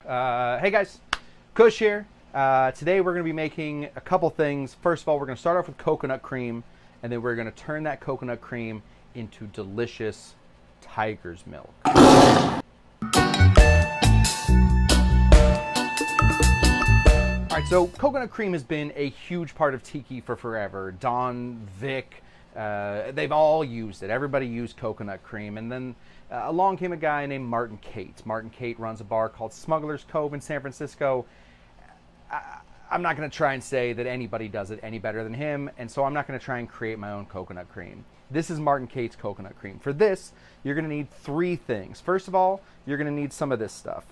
Hey guys, Kush here. Today we're going to be making a couple things. First of all, we're going to start off with coconut cream, and then we're going to turn that coconut cream into delicious tiger's milk. All right, so coconut cream has been a huge part of Tiki for forever. Don, Vic, they've all used it. Everybody used coconut cream. And then along came a guy named Martin Cate. Martin Cate runs a bar called Smuggler's Cove in San Francisco. I'm not going to try and say that anybody does it any better than him, and so I'm not going to try and create my own coconut cream. This is Martin Cate's coconut cream. For this, you're going to need three things. First of all, you're going to need some of this stuff.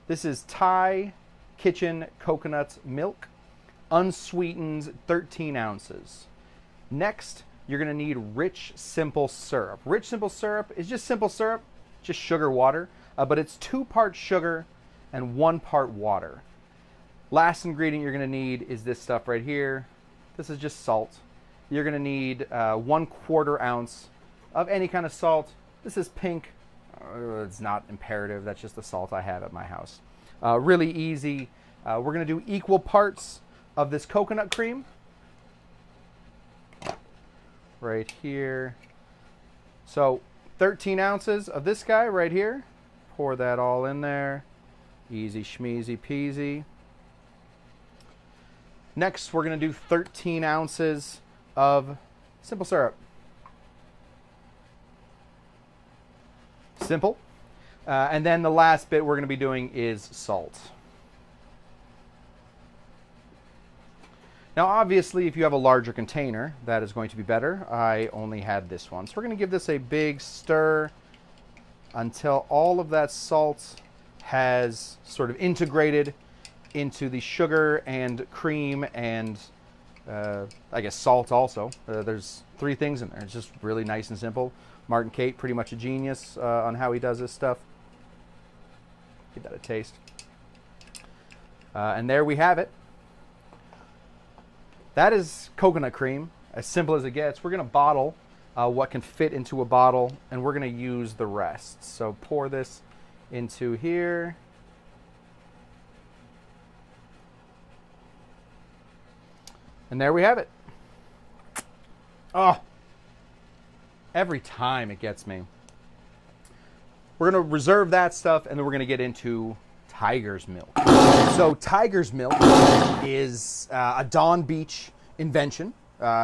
This is Thai Kitchen coconut milk, unsweetened, 13 ounces. Next, you're going to need rich simple syrup. Rich simple syrup is just simple syrup, just sugar water, but it's 2 parts sugar and 1 part water. Last ingredient you're going to need is this stuff right here. This is just salt. You're going to need 1/4 ounce of any kind of salt. This is pink. It's not imperative. That's just the salt I have at my house. Really easy. We're going to do equal parts of this coconut cream. Right here. So 13 ounces of this guy right here. Pour that all in there. Easy schmeezy peasy. Next, we're going to do 13 ounces of simple syrup. Simple. And then the last bit we're going to be doing is salt. Now, obviously, if you have a larger container, that is going to be better. I only had this one. So we're going to give this a big stir until all of that salt has sort of integrated into the sugar and cream and I guess salt also. There's 3 things in there. It's just really nice and simple. Martin Cate, pretty much a genius on how he does this stuff. Give that a taste. And there we have it. That is coconut cream, as simple as it gets. We're going to bottle what can fit into a bottle, and we're going to use the rest. So pour this into here. And there we have it. Oh, every time it gets me. We're going to reserve that stuff, and then we're going to get into tiger's milk. So tiger's milk is a Don Beach invention.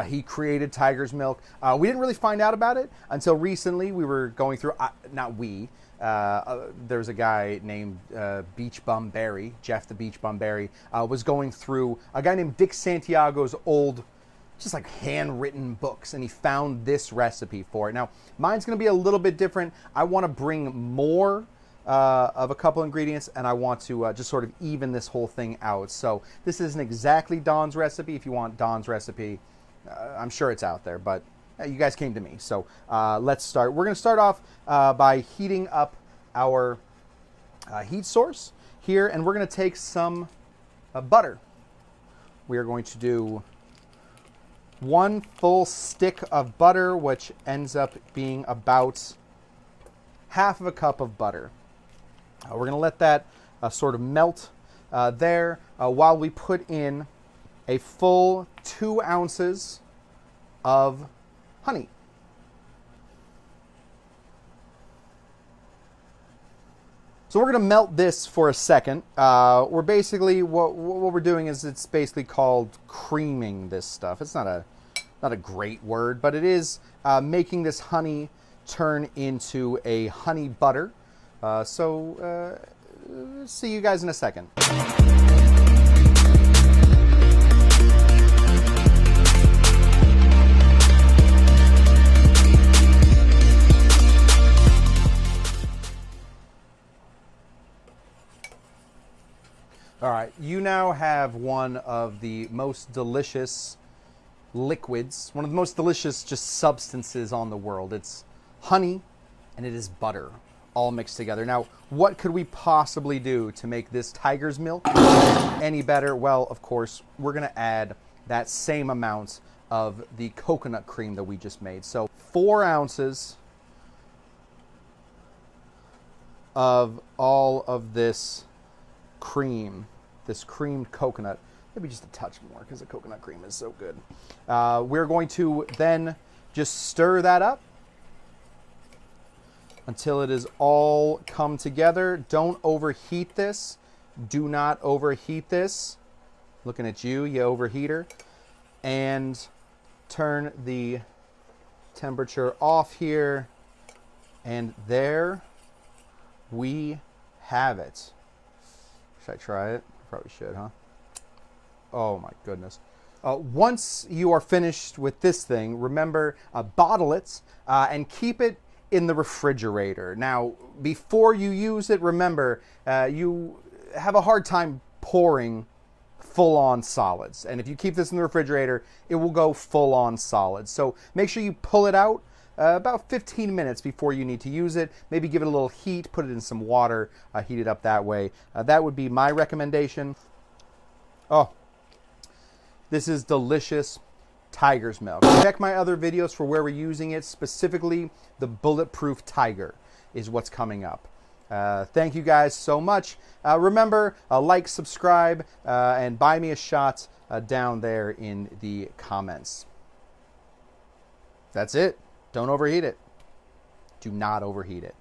He created tiger's milk. We didn't really find out about it until recently. We were going through, not we, there's a guy named Beach Bum Berry, Jeff the Beach Bum Berry, was going through a guy named Dick Santiago's old, just like handwritten books, and he found this recipe for it. Now, mine's going to be a little bit different. I want to bring more of a couple ingredients, and I want to just sort of even this whole thing out. So this isn't exactly Don's recipe. If you want Don's recipe, I'm sure it's out there, but you guys came to me. So let's start. We're going to start off by heating up our heat source here, and we're going to take some butter. We are going to do 1 full stick of butter, which ends up being about half of a cup of butter. We're going to let that sort of melt there while we put in a full 2 ounces of honey. So we're going to melt this for a second. We're basically, what we're doing is it's basically called creaming this stuff. It's not a great word, but it is making this honey turn into a honey butter. So see you guys in a second. All right, you now have one of the most delicious liquids, one of the most delicious just substances on the world. It's honey and it is butter, all mixed together. Now, what could we possibly do to make this tiger's milk any better? Well, of course, we're going to add that same amount of the coconut cream that we just made. So 4 ounces of all of this cream, this creamed coconut. Maybe just a touch more because the coconut cream is so good. We're going to then just stir that up until it is all come together. Don't overheat this. Do not overheat this. Looking at you, you overheater. And turn the temperature off here. And there we have it. Should I try it? Probably should, huh? Oh my goodness. Once you are finished with this thing, remember, bottle it and keep it in the refrigerator. Now, before you use it, remember, you have a hard time pouring full-on solids. And if you keep this in the refrigerator, it will go full-on solids. So make sure you pull it out about 15 minutes before you need to use it. Maybe give it a little heat, put it in some water, heat it up that way. That would be my recommendation. Oh, this is delicious tiger's milk. Check my other videos for where we're using it. Specifically, the Bulletproof Tiger is what's coming up. Thank you guys so much. Remember, like, subscribe, and buy me a shot down there in the comments. That's it. Don't overheat it. Do not overheat it.